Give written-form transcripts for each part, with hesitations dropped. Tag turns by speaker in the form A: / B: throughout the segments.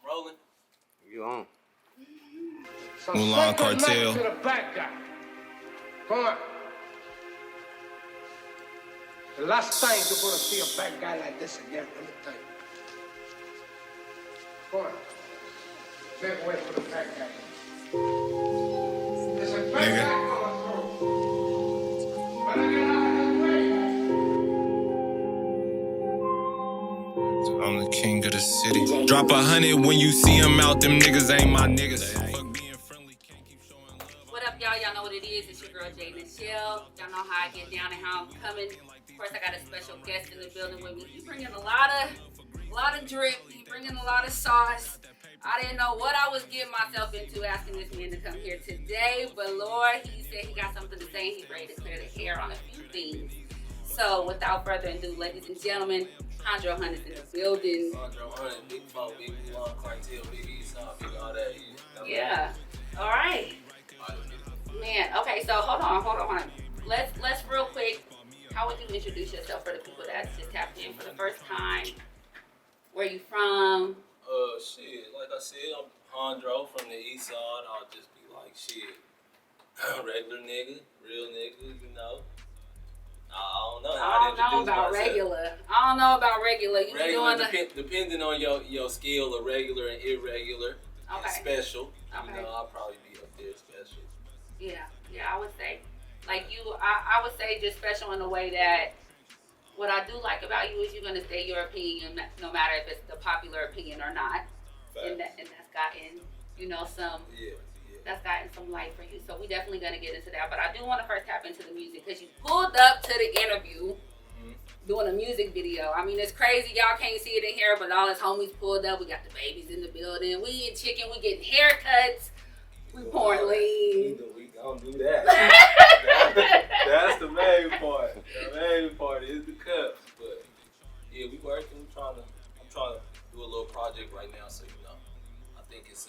A: Rolling.
B: You on?
C: So Mulan, Cartel. To the bad guy. Come on. The last time you're gonna see a bad guy like this again, let me tell you. Come on. Make way for the bad guy. There's a bad guy coming through. Better get out of his way. I'm the king of the city. Drop 100 when you see him out, them niggas ain't my niggas. Fuck being friendly, can't keep showing love.
D: What up, y'all? Y'all know what it is. It's your girl, J.Nichelle. Y'all know how I get down and how I'm coming. Of course, I got a special guest in the building with me. He bringing a lot of drip. He bringing a lot of sauce. I didn't know what I was getting myself into asking this man to come here today, but Lord, he said he got something to say. He's ready to clear the air on a few things. So, without further ado, ladies and gentlemen, Jandro Hunnits in the building.
A: Jandro Hunnits, big folk, big Mulan, Cartel, big East, big all that.
D: Yeah. All right. Man, okay, so hold on. Let's real quick, how would you introduce yourself for the people that's just tapped in for the first time? Where you from?
A: Shit, like I said, I'm Jandro from the East Side. I'll just be like, shit, regular nigga, real nigga, you know. I don't know about
D: regular. I don't know about regular. You
A: regular, depending on your scale of regular and irregular and special. Okay. You know, I'll probably be up there special.
D: Yeah, I would say. Like you, I would say just special in a way that what I do like about you is you're going to say your opinion no matter if it's the popular opinion or not. And that's gotten, that's gotten some light for you. So we definitely going to get into that. But I do want to first tap into the music because you pulled up to the interview doing a music video. I mean, it's crazy. Y'all can't see it in here, but all his homies pulled up. We got the babies in the building. We eating chicken. We getting haircuts. We pouring lean.
A: We don't do that. That's the main part. The main part is the cups. But yeah, we working. I'm trying to do a little project right now. So I think it's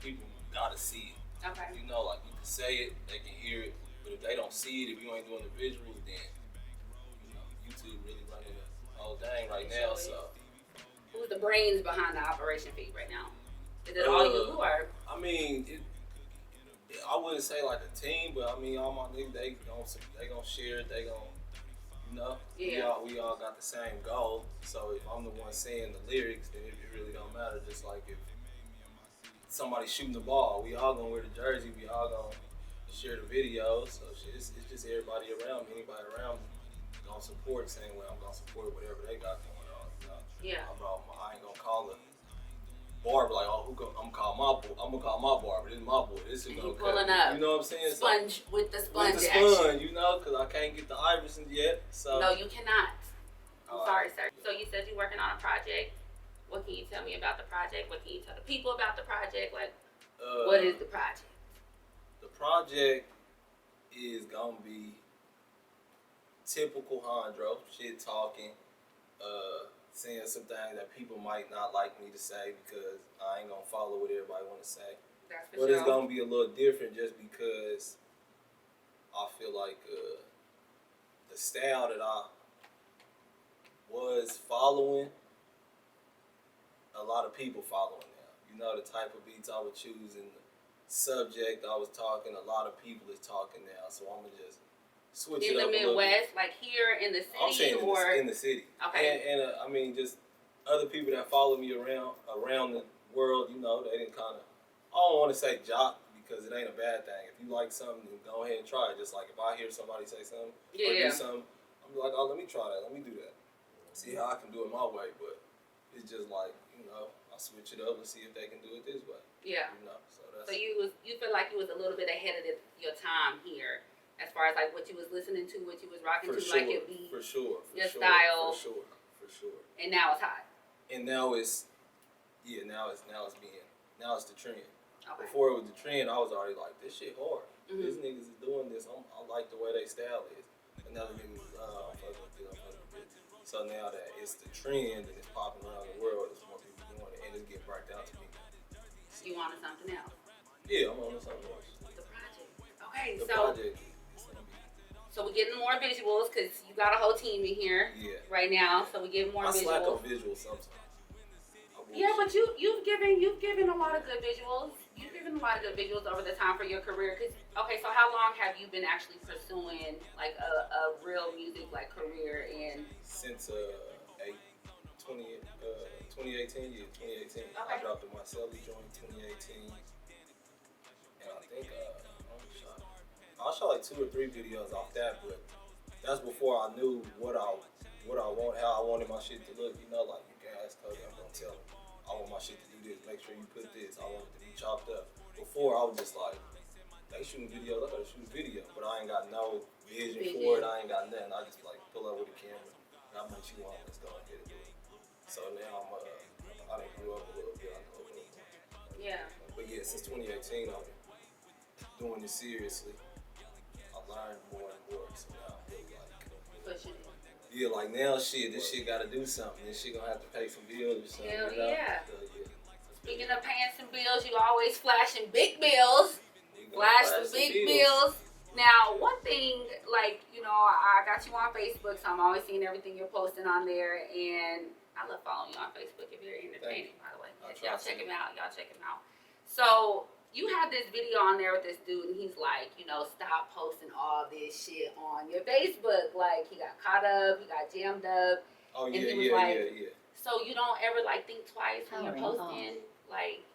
A: people gotta see it.
D: Okay.
A: Like you can say it, they can hear it, but if they don't see it, if you ain't doing the visuals, then YouTube really running the whole thing right now. So
D: who's the brains behind the operation feed right now? Is it all you or?
A: I mean, I wouldn't say like a team, but I mean, all my niggas, they gonna share it. They gonna, we all got the same goal. So if I'm the one saying the lyrics, then it really don't matter. Just like if somebody shooting the ball, we all gonna wear the jersey. We all gonna share the videos. So shit, it's just everybody around me. Anybody around me gonna support the same way I'm gonna support whatever they got going on.
D: Yeah.
A: I ain't gonna call it barber like, I'm gonna call my barber. This is my boy. This is gonna
D: pulling up.
A: You know what I'm saying?
D: Sponge with the sponge.
A: With the sponge, because I can't get the Iverson yet. So
D: no, you cannot. I'm sorry, sir. So you said you're working on a project. What can you tell me about the project? What can you tell the people about the project? Like, what is the project?
A: The project is gonna be typical Jandro, shit talking, saying some things that people might not like me to say because I ain't gonna follow what everybody wanna say. But it's gonna be a little different just because I feel like the style that I was following, a lot of people following now. The type of beats I would choose and the subject I was talking, a lot of people is talking now. So I'm gonna just switch it up a little bit.
D: In the Midwest, like here in the city?
A: I'm saying in the city.
D: Okay.
A: And I mean, just other people that follow me around the world, they didn't kind of, I don't want to say jock because it ain't a bad thing. If you like something, then go ahead and try it. Just like if I hear somebody say something or do something, I'm like, oh, let me try that. Let me do that. See how I can do it my way. But it's just like, I switch it up and see if they can do it this way.
D: Yeah.
A: So
D: you feel like you was a little bit ahead of your time here, as far as like what you was listening to, what you was rocking to, like your beat,
A: for sure,
D: your style,
A: for sure.
D: And now it's hot.
A: And now it's the trend.
D: Okay.
A: Before it was the trend, I was already like, this shit hard. These niggas is doing this. I like the way they style is. And now the niggas, I'm fucking with it. So now that it's the trend and it's popping around the world, there's more people doing it, and it's getting burnt out to me.
D: You wanted something else?
A: Yeah, I'm on something else.
D: The project. Okay,
A: the project.
D: So we're getting more visuals because you got a whole team in here right now. So we get more visuals.
A: I slack on visuals sometimes.
D: Yeah, but you've given a lot of good visuals. You've given a lot of good visuals over the time for your career. Okay, so how long have you been actually pursuing like a real music like career in?
A: Since 2018, yeah, 2018.
D: Okay.
A: I dropped the Marcelli joint 2018, and I think I shot like 2 or 3 videos off that, but that's before I knew what I want, how I wanted my shit to look. You know, like you can ask Cody, I'm gonna tell him I want my shit to do this. Make sure you put this. I want it to be chopped up. Before I was just like, they shooting videos, I gotta shoot a video, but I ain't got no vision for it. I ain't got nothing. I just like pull up with a camera. How much you want? Let's go and get it. So now I done grew up a little bit. I know a little more.
D: Yeah.
A: But yeah, since 2018, I've been doing this seriously. I learned more and more. So now I feel like
D: Pushing it.
A: yeah, like now this shit gotta do something. This shit gonna have to pay some bills or something.
D: Hell
A: you know?
D: yeah.
A: So, yeah.
D: Speaking of paying some bills, you always flashing big bills. Flash some big bills. Now, one thing, like, you know, I got you on Facebook, so I'm always seeing everything you're posting on there, and I love following you on Facebook. You're very entertaining, by the way. Y'all check him out. So, you have this video on there with this dude, and he's like, you know, stop posting all this shit on your Facebook. Like, he got caught up, he got jammed up.
A: Oh,
D: and
A: yeah,
D: he was
A: yeah.
D: So, you don't ever, like, think twice when you're posting? Like,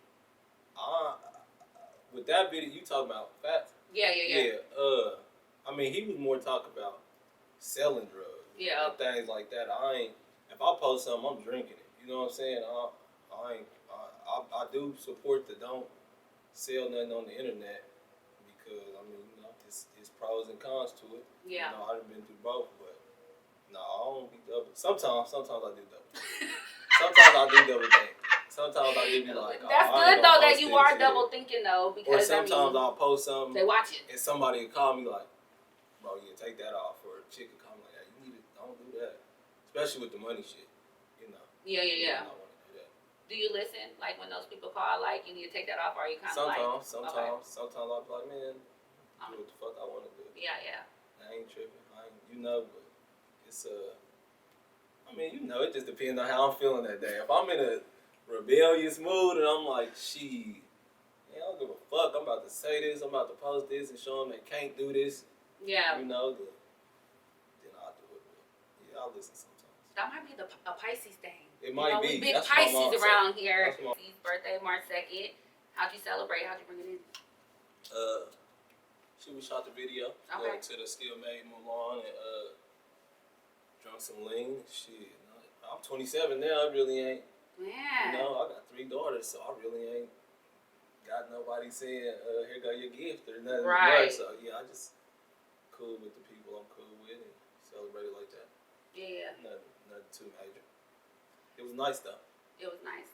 A: with that video, you talking about facts?
D: Yeah.
A: I mean, he was more talking about selling drugs.
D: Yeah.
A: And things like that. If I post something, I'm drinking it. You know what I'm saying? I do support the don't sell nothing on the internet because, I mean, you know, it's pros and cons to it.
D: Yeah.
A: You know, I've been through both, but no, I don't be double. Sometimes I do double. Sometimes I do double think. Sometimes I do be like,
D: that's good though that you are double thinking though, because
A: or sometimes I'll post something.
D: They watch it.
A: And somebody will call me like, bro, yeah, take that off. Or a chick will call me like, hey, you need to, don't do that. Especially with the money shit, you know.
D: Yeah.
A: I don't want to do that.
D: Do you listen? Like when those people call, like, you need to take that off, or are you kind of like...
A: Sometimes I'll be like, man, do what the fuck I want to do.
D: Yeah.
A: I ain't tripping. You know, but it's I mean, you know, it just depends on how I'm feeling that day. If I'm in a rebellious mood and I'm like, shit, I don't give a fuck. I'm about to say this. I'm about to post this and show them they can't do this.
D: Yeah.
A: You know, then I'll do it. But yeah, I'll listen sometimes.
D: That might be a Pisces thing.
A: It might be.
D: We big
A: That's
D: Pisces around here.
A: That's
D: His birthday, March 2nd. How'd you celebrate? How'd you bring it in?
A: We shot the video.
D: Okay.
A: To the Still Made Mulan and drunk some lean. Shit, I'm 27 now. I really ain't.
D: Yeah.
A: You know, I got 3 daughters, so I really ain't got nobody saying, here go your gift or nothing.
D: Right.
A: So yeah, I just cool with the people I'm cool with and celebrate it like that.
D: Yeah.
A: Nothing too major. It was nice though.
D: It was nice.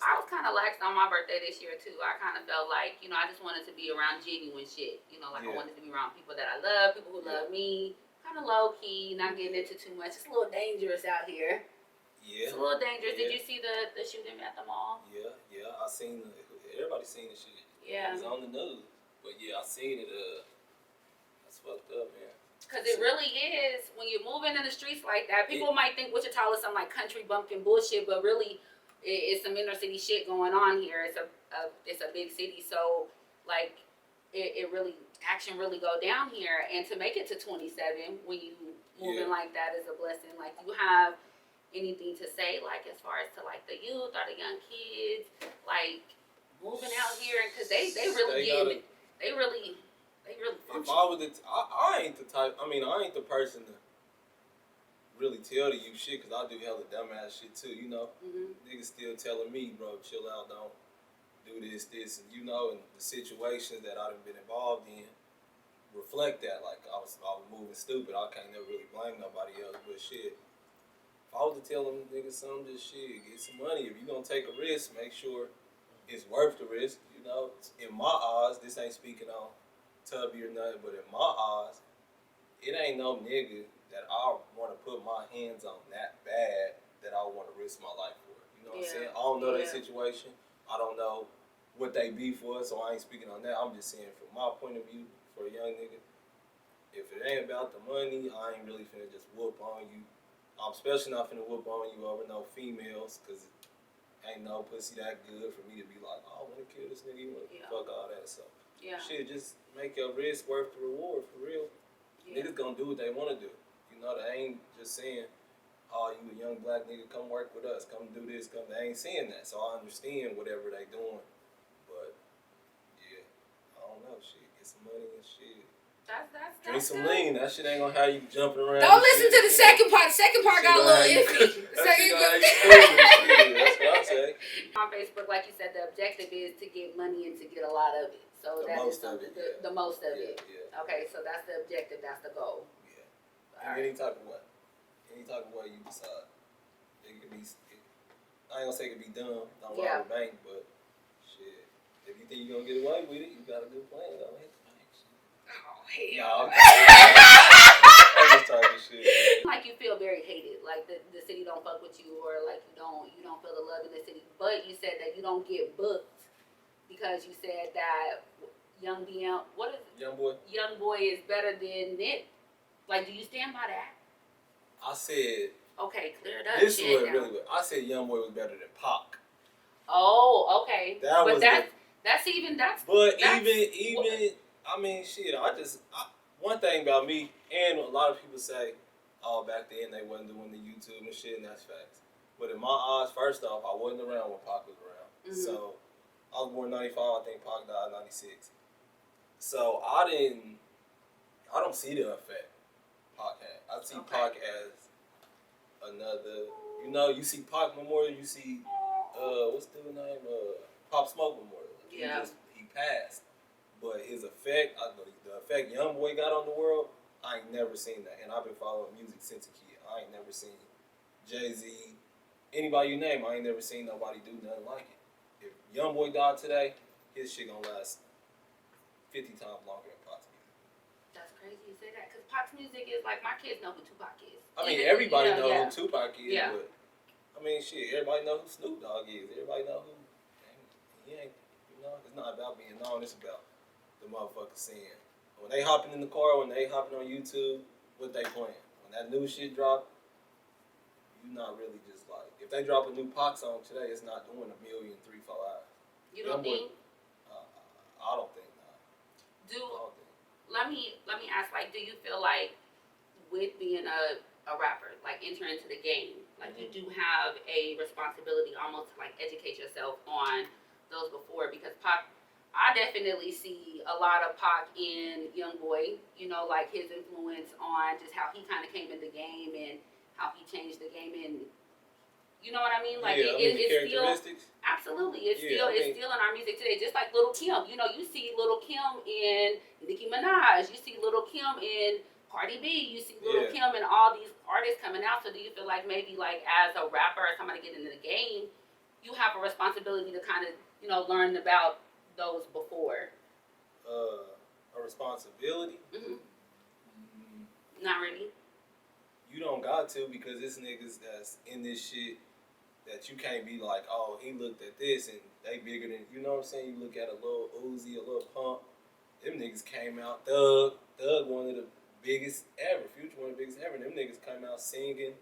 A: I
D: was kind of lax on my birthday this year too. I kind of felt like, you know, I just wanted to be around genuine shit. You know, like I wanted to be around people that I love, people who love me. Kind of low key, not getting into too much. It's a little dangerous out here.
A: Yeah.
D: It's a little dangerous.
A: Yeah.
D: Did you see the shooting at the mall?
A: Yeah. I seen everybody seen the shit.
D: Yeah.
A: It was on the news. But yeah, I seen it. That's fucked up, man.
D: Because it really is, when you're moving in the streets like that, people might think Wichita is some like country bumpkin bullshit, but really it's some inner city shit going on here. It's a big city, so like it really, action really go down here. And to make it to 27 when you moving like that is a blessing. Like, you have anything to say, like, as far as to like the youth or the young kids, like moving out here, because they really getting it. They really function.
A: If I was I ain't the type. I mean, I ain't the person to really tell the youth shit, because I do hella dumbass shit too. You know, niggas still telling me, bro, chill out, don't do this, and you know, and the situations that I've been involved in reflect that. Like, I was moving stupid. I can't never really blame nobody else, but shit. If I was to tell them niggas something, just shit, get some money. If you gonna take a risk, make sure it's worth the risk. You know, in my eyes, this ain't speaking on Tubby or nothing, but in my eyes, it ain't no nigga that I want to put my hands on that bad that I want to risk my life for. You know what I'm saying? I don't know their situation. I don't know what they be for, so I ain't speaking on that. I'm just saying from my point of view, for a young nigga, if it ain't about the money, I ain't really finna just whoop on you. I'm especially not finna whoop on you over no females, because ain't pussy that good for me to be like, oh, I want to kill this nigga. You want to fuck all that. So, shit, just make your risk worth the reward for real. Yeah. Niggas gonna do what they want to do. They ain't just saying, oh, you a young black nigga, come work with us, come do this, come. They ain't saying that. So I understand whatever they doing. But, yeah, I don't know, shit. Get some money and shit. Drink some lean. That shit ain't gonna have you jumping around.
B: Don't listen to the second part. The second part got a little iffy.
A: That shit gonna have you cool. That's what I say.
D: On Facebook, like you said, the objective is to get money and to get a lot of it. So the most of it. The most of it. Yeah. Okay, so that's the objective. That's the goal. Yeah.
A: Any type of way. Any type of way you decide. It could be. I ain't gonna say it could be dumb. Don't rob the bank, but shit. If you think you're gonna get away with it, you got a good plan. Don't hit the bank.
D: Oh hell.
A: No, I'm just talking shit.
D: Like you feel very hated. Like the city don't fuck with you, or like you don't feel the love in the city. But you said that you don't get booked because you said that Young Boy is better than Nick. Like, do you stand by that?
A: I said.
D: Okay, clear it up.
A: This is what really good. I said Young Boy was better than Pac.
D: Oh, okay. But that's even.
A: I mean, shit. One thing about me, and a lot of people say, oh, back then they wasn't doing the YouTube and shit, and that's facts. But in my eyes, first off, I wasn't around when Pac was around. Mm-hmm. So I was born in 95. I think Pac died in 96. So I don't see the effect Pac had. I see Pac as another. You see Pac Memorial. You see what's the name? Pop Smoke Memorial. He passed, but his effect, the effect Young Boy got on the world, I ain't never seen that. And I've been following music since a kid. I ain't never seen Jay-Z, anybody you name. I ain't never seen nobody do nothing like it. If Young Boy died today, his shit gonna last 50 times longer than Pac's music.
D: That's crazy you say that, because Pac's music is like, my kids know who Tupac is.
A: I mean, everybody knows who Tupac is, but I mean, shit, everybody know who Snoop Dogg is. Everybody know who. He ain't, it's not about being known. It's about the motherfuckers saying. When they hopping in the car, when they hopping on YouTube, what they playing. When that new shit drop, you not really just like. If they drop a new Pac song today, it's not doing 1 million 3-4 hours.
D: You don't think?
A: I don't think.
D: Let me ask. Like, do you feel like with being a rapper, like entering into the game, like you do have a responsibility almost to like educate yourself on those before, because Pac, I definitely see a lot of Pac in Young Boy, like his influence on just how he kind of came in the game and how he changed the game, and you know what I mean? Like it's still, absolutely, it's still in our music today, just like Lil' Kim. You see Lil' Kim in Nicki Minaj, you see Lil' Kim in Cardi B, you see Lil' Kim and all these artists coming out. So do you feel like maybe like as a rapper or somebody getting into the game, you have a responsibility to kind of, learn about those before?
A: A responsibility?
D: Mm-hmm. Not really.
A: You don't got to, because it's niggas that's in this shit that you can't be like, oh, he looked at this and they bigger than, you know what I'm saying? You look at a little Uzi, a little Pump. Them niggas came out, Thug one of the biggest ever, Future one of the biggest ever. Them niggas came out singing,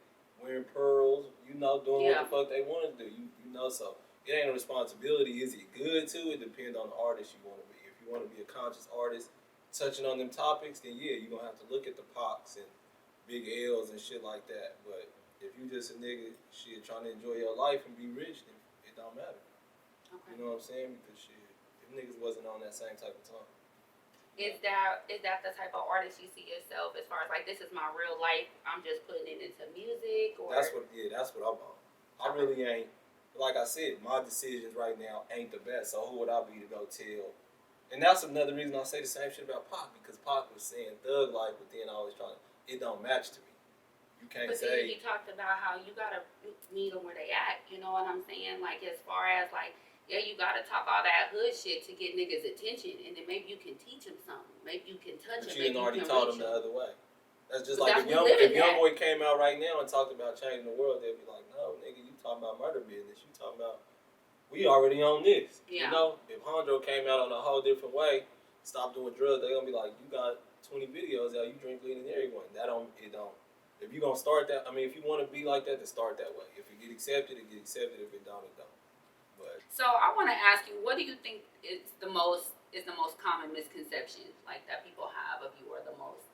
A: wearing pearls, doing what the fuck they wanted to do. So it ain't a responsibility. Is it good to? It depends on the artist you want to be. If you want to be a conscious artist, touching on them topics, then you're gonna have to look at the Pacs and Big L's and shit like that. But if you just a nigga, trying to enjoy your life and be rich, then it don't matter. Okay. You know what I'm saying? Because if niggas wasn't on that same type of time.
D: Is that the type of artist you see yourself, as far as like, this is my real life, I'm just putting it into music? Or
A: that's what I'm on. I really ain't, like I said, my decisions right now ain't the best, so who would I be to go tell? And that's another reason I say the same shit about Pac, because Pac was saying thug life, but then I was it don't match to me. You can't say.
D: But he talked about how you gotta meet them where they at, you know what I'm saying? Like, as far as like, you gotta talk all that hood shit to get niggas' attention, and then maybe you can teach them something. Maybe you can touch them.
A: But you already taught them the other way. That's just like if Young Boy came out right now and talked about changing the world, they'd be like, no, nigga, you talking about murder business. You talking about, we already on this. Yeah. If Jandro came out on a whole different way, stop doing drugs, they're gonna be like, you got 20 videos out, you drink lean in everyone. It don't. If you gonna start that, if you want to be like that, then start that way. If you get accepted, it get accepted. If it don't, it don't.
D: So I want to ask you, what do you think is the most common misconception like that people have of you, or the most?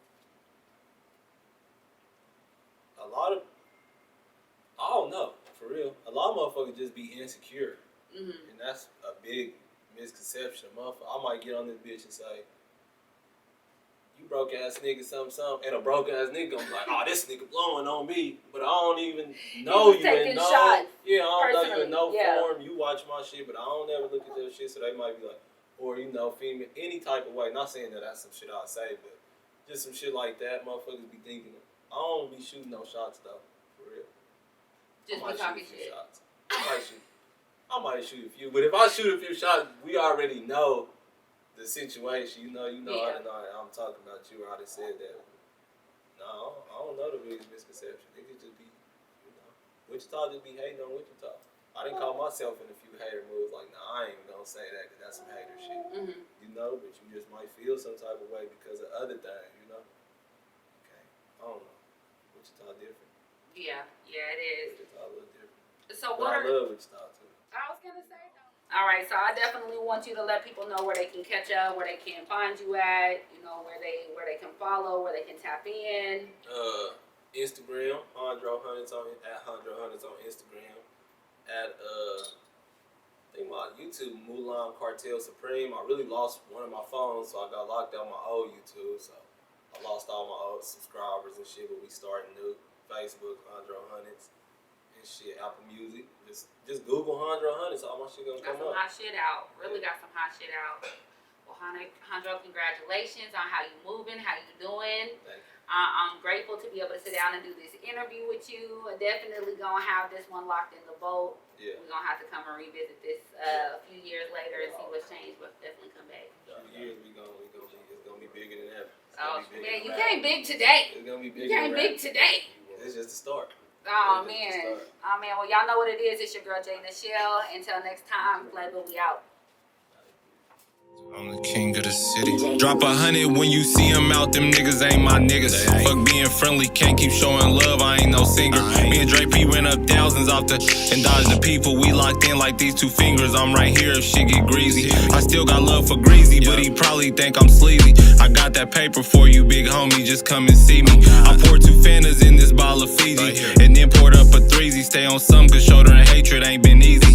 A: A lot of, I don't know, for real. A lot of motherfuckers just be insecure.
D: Mm-hmm.
A: And that's a big misconception. I might get on this bitch and say, you broke ass nigga, something, and a broke ass nigga gonna be like, oh, this nigga blowing on me, but I don't even know you and know.
D: Shots
A: yeah, I don't know you in no
D: yeah.
A: form. You watch my shit, but I don't ever look at their shit, so they might be like, or female, any type of way. Not saying that that's some shit I'd say, but just some shit like that. Motherfuckers be thinking. I don't be shooting no shots though, for real.
D: Just be talking shit.
A: Shots. I might shoot a few, but if I shoot a few shots, we already know the situation. You know
D: yeah.
A: how to know I'm talking about you or how they said that. No, I don't know the biggest misconception. It could just be, Wichita just be hating on Wichita. I didn't call myself in a few hater moves. Like, nah, I ain't gonna say that because that's some hater shit.
D: Mm-hmm.
A: But you just might feel some type of way because of other things, Okay, I don't know. Wichita different.
D: Yeah, it is.
A: Wichita a little different.
D: So
A: I love Wichita too.
D: I was gonna say though. All right, so I definitely want you to let people know where they can catch up, where they can find you at, where they can follow, where they can tap in.
A: Instagram, Jandro Hunnits at Jandro Hunnits on Instagram. At I think my YouTube, Mulan Cartel Supreme. I really lost one of my phones, so I got locked out my old YouTube. So I lost all my old subscribers and shit. But we starting new. Facebook, Jandro Hunnits. And shit, Apple Music. Just Google Jandro Hunnits. All my shit gonna come up.
D: Got some hot shit out. Really got some hot shit out. Well, Jandro, congratulations on how you moving, how you doing.
A: Thank you.
D: I'm grateful to be able to sit down and do this interview with you. Definitely gonna have this one locked in the vault.
A: Yeah.
D: We're gonna have to come and revisit this a few years later and see what's changed, but definitely come back.
A: A few years it's gonna be bigger than ever.
D: Oh man, you came big today.
A: It's gonna be bigger.
D: You came big today.
A: It's just the start.
D: Oh man. Well, y'all know what it is. It's your girl J.Nichelle. Until next time, Flavor, we out.
C: I'm the king of the city. Drop 100 when you see him out, them niggas ain't my niggas. Fuck being friendly, can't keep showing love, I ain't no singer. Me and Drake P ran up thousands off and dodged the people. We locked in like these two fingers, I'm right here if shit get greasy. I still got love for Greasy, but he probably think I'm sleazy. I got that paper for you, big homie, just come and see me. I poured 2 Fantas in this bottle of Fiji, and then poured up a 3Z. Stay on some, cause shoulder and hatred ain't been easy.